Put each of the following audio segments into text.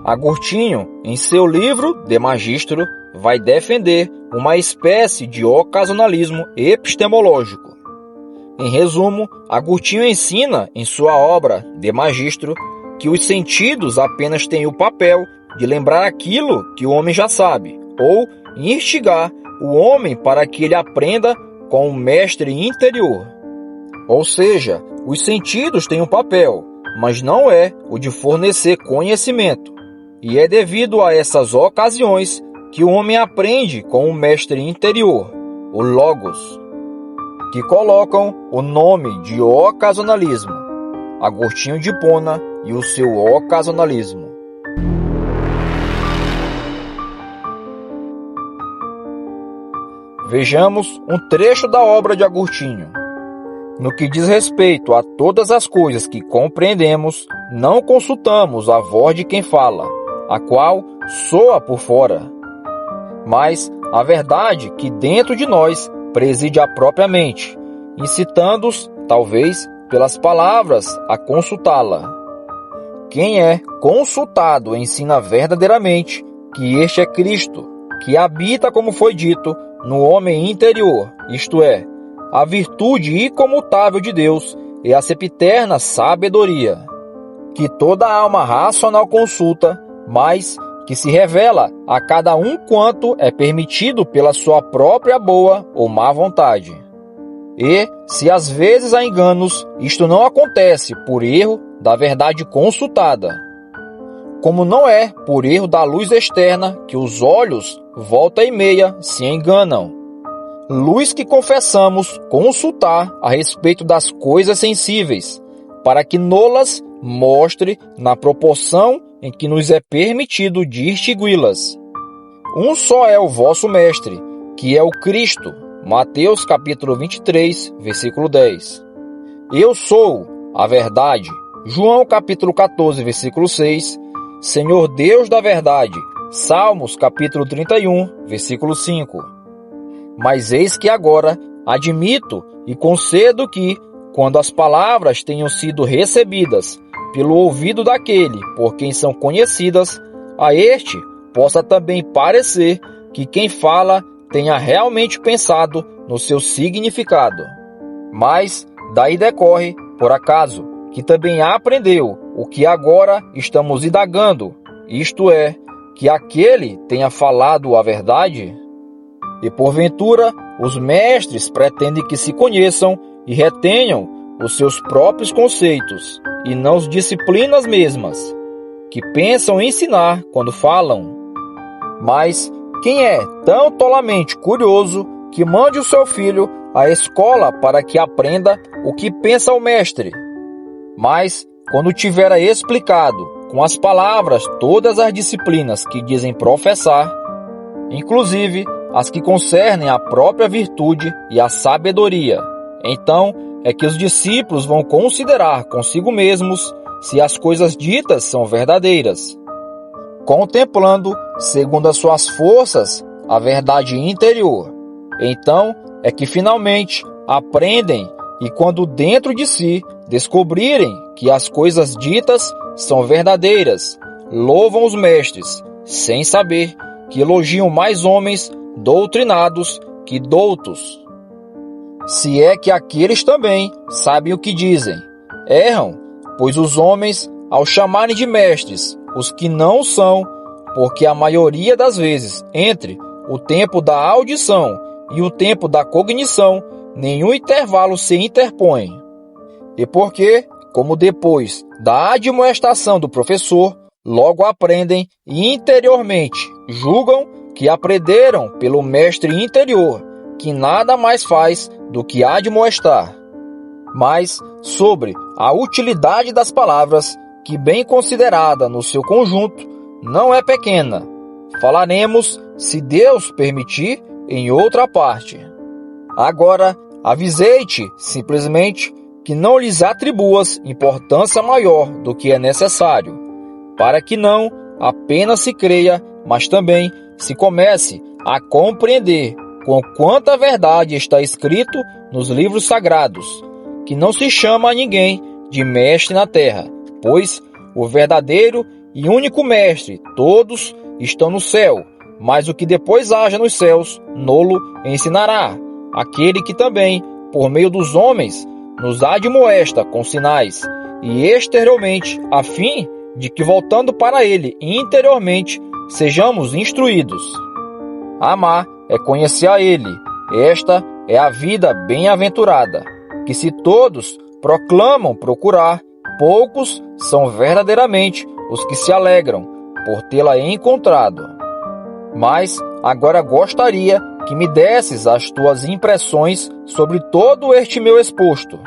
Agostinho, em seu livro De Magistro, vai defender uma espécie de ocasionalismo epistemológico. Em resumo, Agostinho ensina em sua obra De Magistro que os sentidos apenas têm o papel de lembrar aquilo que o homem já sabe, ou instigar o homem para que ele aprenda com o mestre interior. Ou seja, os sentidos têm um papel, mas não é o de fornecer conhecimento. E é devido a essas ocasiões que o homem aprende com o mestre interior, o Logos, que colocam o nome de ocasionalismo, Agostinho de Hipona e o seu ocasionalismo. Vejamos um trecho da obra de Agostinho. No que diz respeito a todas as coisas que compreendemos, não consultamos a voz de quem fala, a qual soa por fora, mas a verdade que dentro de nós preside a própria mente, incitando-os, talvez, pelas palavras a consultá-la. Quem é consultado ensina verdadeiramente que este é Cristo, que habita, como foi dito, no homem interior, isto é, a virtude icomutável de Deus e a sempiterna sabedoria, que toda alma racional consulta, mas que se revela a cada um quanto é permitido pela sua própria boa ou má vontade. E, se às vezes há enganos, isto não acontece por erro da verdade consultada, como não é por erro da luz externa que os olhos, volta e meia, se enganam. Luz que confessamos consultar a respeito das coisas sensíveis, para que nolas mostre na proporção em que nos é permitido distingui-las. Um só é o vosso mestre, que é o Cristo. Mateus capítulo 23, versículo 10. Eu sou a verdade. João capítulo 14, versículo 6. Senhor Deus da verdade. Salmos capítulo 31, versículo 5. Mas eis que agora admito e concedo que, quando as palavras tenham sido recebidas pelo ouvido daquele por quem são conhecidas, a este possa também parecer que quem fala tenha realmente pensado no seu significado. Mas daí decorre, por acaso, que também aprendeu o que agora estamos indagando, isto é, que aquele tenha falado a verdade? E porventura, os mestres pretendem que se conheçam e retenham os seus próprios conceitos, e não as disciplinas mesmas, que pensam ensinar quando falam. Mas quem é tão tolamente curioso que mande o seu filho à escola para que aprenda o que pensa o mestre? Mas, quando tiver explicado com as palavras todas as disciplinas que dizem professar, inclusive as que concernem a própria virtude e a sabedoria, então é que os discípulos vão considerar consigo mesmos se as coisas ditas são verdadeiras, contemplando, segundo as suas forças, a verdade interior. Então é que finalmente aprendem, e quando dentro de si descobrirem que as coisas ditas são verdadeiras, louvam os mestres, sem saber que elogiam mais homens doutrinados que doutos. Se é que aqueles também sabem o que dizem, erram, pois os homens, ao chamarem de mestres os que não são, porque a maioria das vezes, entre o tempo da audição e o tempo da cognição, nenhum intervalo se interpõe. E porque, como depois da admoestação do professor, logo aprendem e interiormente julgam que aprenderam pelo mestre interior, que nada mais faz do que admoestar. Mas sobre a utilidade das palavras, que bem considerada no seu conjunto, não é pequena, falaremos, se Deus permitir, em outra parte. Agora, avisei-te simplesmente que não lhes atribuas importância maior do que é necessário, para que não apenas se creia, mas também se comece a compreender com quanta verdade está escrito nos livros sagrados, que não se chama a ninguém de mestre na terra, pois o verdadeiro e único Mestre, todos estão no céu, mas o que depois haja nos céus, nolo ensinará. Aquele que também, por meio dos homens, nos admoesta com sinais, e exteriormente, a fim de que, voltando para ele interiormente, sejamos instruídos. Amar é conhecer a ele. Esta é a vida bem-aventurada, que se todos proclamam procurar, poucos são verdadeiramente os que se alegram por tê-la encontrado. Mas agora gostaria que me desses as tuas impressões sobre todo este meu exposto.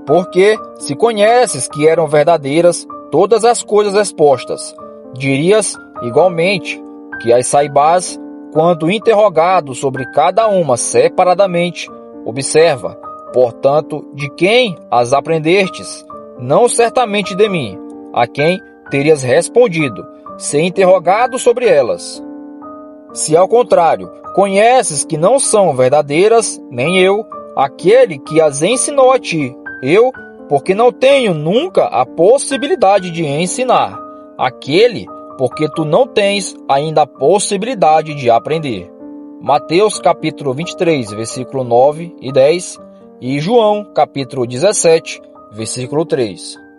Porque, se conheces que eram verdadeiras todas as coisas expostas, dirias igualmente que as saibas quando interrogado sobre cada uma separadamente. Observa, portanto, de quem as aprendestes, não certamente de mim, a quem terias respondido, se interrogado sobre elas. Se ao contrário, conheces que não são verdadeiras, nem eu, aquele que as ensinou a ti, eu, porque não tenho nunca a possibilidade de ensinar, aquele, porque tu não tens ainda a possibilidade de aprender. Mateus capítulo 23, versículo 9 e 10 e João capítulo 17, versículo 3.